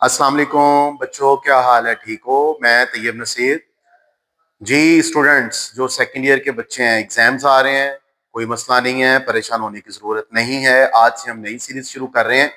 अस्सलाम वालेकुम बच्चों, क्या हाल है? ठीक हो? मैं तैयब नसीर जी। स्टूडेंट्स जो सेकंड ईयर के बच्चे हैं, एग्जाम्स आ रहे हैं, कोई मसला नहीं है, परेशान होने की जरूरत नहीं है। आज से हम नई सीरीज शुरू कर रहे हैं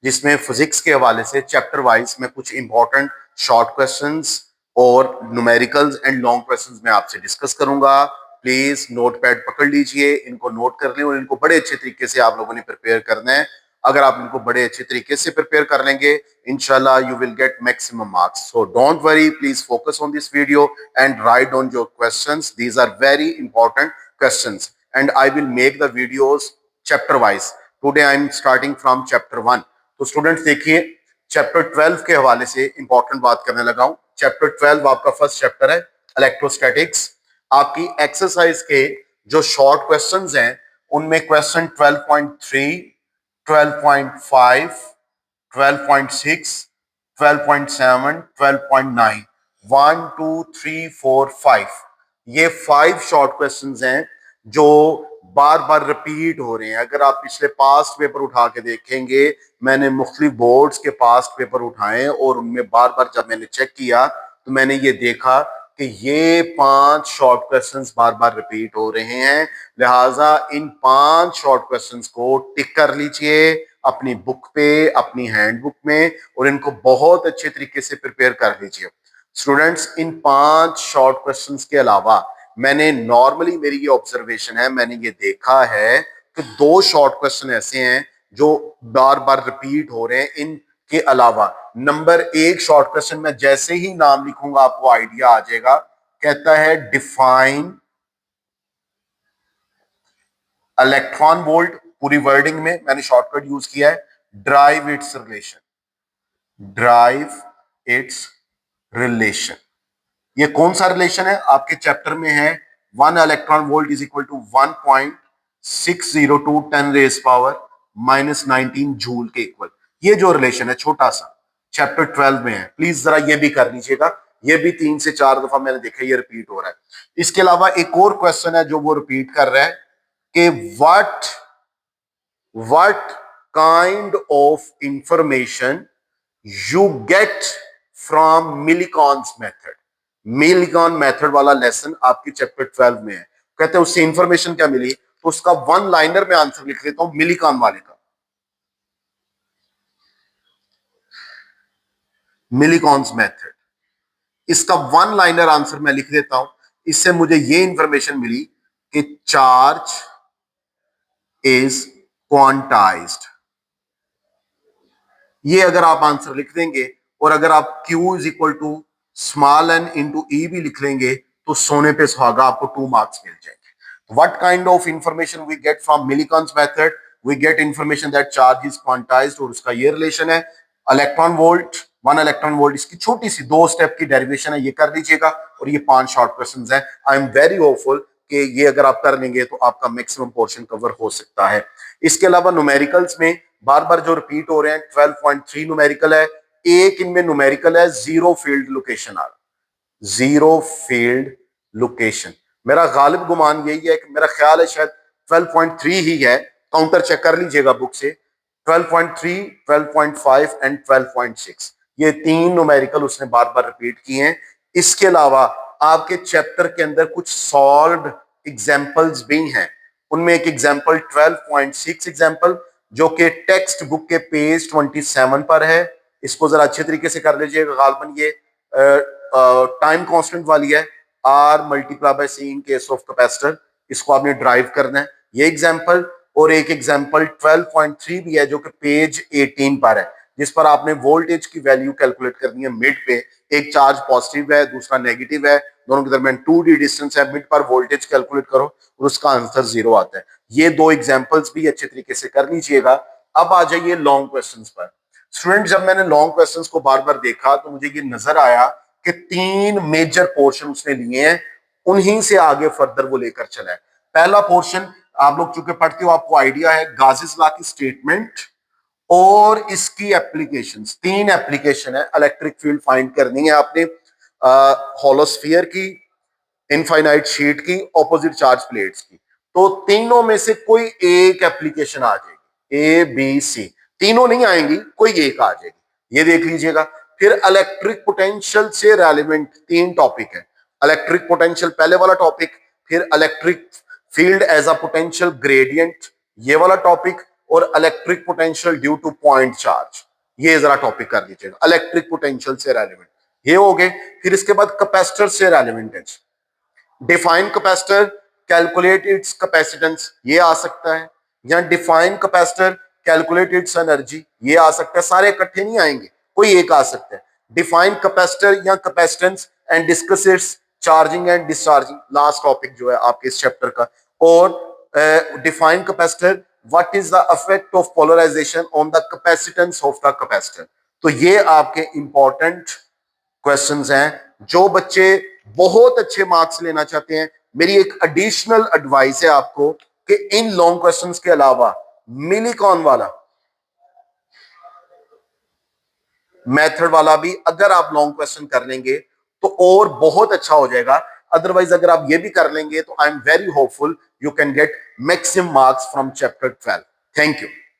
जिसमें फिजिक्स के हवाले से चैप्टर वाइज मैं कुछ इंपॉर्टेंट शॉर्ट क्वेश्चंस और न्यूमेरिकल्स एंड लॉन्ग क्वेश्चंस मैं आपसे डिस्कस करूंगा। प्लीज नोट पैड पकड़ लीजिए, इनको नोट कर लें और इनको बड़े अच्छे तरीके से आप लोगों ने प्रिपेयर करना है। अगर आप इनको बड़े अच्छे तरीके से प्रिपेयर कर लेंगे, inshallah you will get maximum marks. So don't worry, please focus on this video and write down your questions. These are very important questions and I will make the videos chapter wise. Today I am starting from chapter 1. तो students देखिए, chapter 12 के हवाले से important बात करने लगा हूं। Chapter 12 आपका फर्स्ट चैप्टर है, इलेक्ट्रोस्टैटिक्स। आपकी एक्सरसाइज के जो शॉर्ट क्वेश्चंस हैं उनमें क्वेश्चन 12.3, 12.5, 12.6, 12.7, 12.9, 1, 2, 3, 4, 5, ये 5 शॉर्ट क्वेश्चंस हैं जो बार बार रिपीट हो रहे हैं। अगर आप पिछले पास्ट पेपर उठा के देखेंगे, मैंने मुख्तलिफ बोर्ड्स के पास्ट पेपर उठाए और उनमें बार बार जब मैंने चेक किया तो मैंने ये देखा कि ये 5 शॉर्ट क्वेश्चंस बार बार रिपीट हो रहे हैं। लिहाजा इन 5 शॉर्ट क्वेश्चंस को टिक कर लीजिए अपनी बुक पे, अपनी हैंडबुक में, और इनको बहुत अच्छे तरीके से प्रिपेयर कर लीजिए। स्टूडेंट्स, इन 5 शॉर्ट क्वेश्चंस के अलावा मैंने नॉर्मली, मेरी ये ऑब्जर्वेशन है, मैंने ये देखा है कि 2 शॉर्ट क्वेश्चन ऐसे हैं जो बार बार रिपीट हो रहे हैं। इनके अलावा नंबर 1 शॉर्ट क्वेश्चन में जैसे ही नाम लिखूंगा आपको आइडिया आ जाएगा। कहता है डिफाइन इलेक्ट्रॉन वोल्ट। पूरी वर्डिंग में मैंने शॉर्टकट यूज किया है, drive it's relation, drive it's relation. ये कौन सा रिलेशन है? आपके चैप्टर में है 1 electron volt is equal to 1.602 10 raise power -19 joule के इक्वल। ये जो रिलेशन है छोटा सा, चैप्टर 12 में है। प्लीज जरा ये भी कर लीजिएगा। ये भी 3 से 4 दफा मैंने देखा ये रिपीट हो रहा है। इसके अलावा एक और क्वेश्चन है जो वो रिपीट कर रहा है कि what kind of information you get from Millikan's method। Millikan method वाला लेसन आपके चैप्टर 12 में है। कहते हैं उससे इंफॉर्मेशन क्या मिली, तो उसका वन लाइनर में आंसर लिख देता हूं मिलिकॉन वाले का। मिलिकॉन्स मेथड, इसका वन लाइनर आंसर मैं लिख देता हूं। इससे मुझे ये इंफॉर्मेशन मिली कि चार्ज इज क्वांटाइज्ड। ये अगर आप आंसर लिख देंगे और अगर आप Q is equal to small n into E भी लिख लेंगे तो सोने पे सुहागा, आपको 2 मार्क्स मिल जाएंगे। What kind of information we get from Millikan's method? We get information that charge is quantized, और उसका ये रिलेशन है इलेक्ट्रॉन वोल्ट, 1 इलेक्ट्रॉन वोल्ट। इसकी छोटी सी 2 स्टेप की डेरिवेशन है, ये कर लीजिएगा। और ये 5 शॉर्ट क्वेश्चंस हैं। आई एम वेरी होपफुल कि ये अगर आप कर लेंगे तो आपका मैक्सिमम पोर्शन कवर हो सकता है। इसके अलावा न्यूमेरिकल्स में बार बार जो रिपीट हो रहे हैं, 12.3 न्यूमेरिकल है। एक इनमें न्यूमेरिकल है zero field location R, zero field location. मेरा गालिब गुमान यही है कि मेरा ख्याल है शायद 12.3 ही है, काउंटर चेक कर लीजिएगा बुक से। 12.3, 12.5 एंड 12.6, ये 3 न्यूमेरिकल उसने बार बार रिपीट किए हैं। इसके अलावा आपके चैप्टर के अंदर कुछ सॉल्व्ड एग्जांपल्स भी हैं। उनमें एक एग्जांपल 12.6 एग्जांपल जो कि टेक्स्ट बुक के पेज 27 पर है। इसको जरा अच्छे तरीके से कर लीजिएगा। गालबन ये टाइम कांस्टेंट वाली है, R multiply by C in case of capacitor. इसको आपने ड्राइव करना है, ये एग्जांपल। और एक एग्जांपल 12.3 भी है जो कि पेज 18 पर है, जिस पर आपने वोल्टेज की वैल्यू कैलकुलेट करनी है। मिड पे एक चार्ज पॉजिटिव है, दूसरा नेगेटिव है, दोनों के दरमियान 2d डिस्टेंस है। मिड पर वोल्टेज कैलकुलेट करो और उसका आंसर 0 आता है। ये 2 एग्जांपल्स भी अच्छे तरीके से कर लीजिएगा। अब आ जाइए लॉन्ग क्वेश्चंस पर। स्टूडेंट, जब मैंने लॉन्ग क्वेश्चंस को बार बार देखा तो मुझे ये नजर आया कि 3 मेजर पोर्शन उसने लिए हैं, उन्हीं से आगे फर्दर वो लेकर चला है। पहला पोर्शन आप लोग चूंकि पढ़ते हो, आपको आइडिया है गासिस लॉ की स्टेटमेंट और इसकी एप्लीकेशंस। 3 एप्लीकेशन है। इलेक्ट्रिक फील्ड फाइंड करनी है आपने, होलोस्फीयर की, इनफाइनाइट शीट की, ऑपोजिट चार्ज प्लेट्स की। तो तीनों में से कोई एक एप्लीकेशन आ जाएगी, ए बी सी। तीनों नहीं आएंगी, कोई एक आ जाएगी। ये देख लीजिएगा। फिर इलेक्ट्रिक पोटेंशियल से रेलिवेंट 3 टॉपिक है। इलेक्ट्रिक पोटेंशियल पहले वाला टॉपिक, फिर electric field as a potential gradient ये वाला टॉपिक, और electric potential due to point charge, ये जरा टॉपिक कर लीजिएगा। इलेक्ट्रिक पोटेंशियल से रेलिवेंट ये हो गए। फिर इसके बाद कैपेसिटर से रेलिवेंट है, define capacitor, calculate its capacitance ये आ सकता है, या define capacitor, calculate its energy ये आ सकता है। सारे इकट्ठे नहीं आएंगे, कोई एक आ सकता है। डिफाइन कैपेसिटर या capacitance and discuss its charging and discharging, last topic जो है आपके इस चैप्टर का। और define capacitor, what is the effect of polarization on the capacitance of the capacitor. तो ये आपके इंपॉर्टेंट क्वेश्चंस हैं। जो बच्चे बहुत अच्छे मार्क्स लेना चाहते हैं, मेरी एक एडिशनल एडवाइस है आपको कि इन लॉन्ग क्वेश्चंस के अलावा मिलीकॉन वाला मेथड वाला भी अगर आप लॉन्ग क्वेश्चन कर लेंगे तो और बहुत अच्छा हो जाएगा। अदरवाइज अगर आप ये भी कर लेंगे तो I am very hopeful you can get maximum marks from chapter 12। Thank you.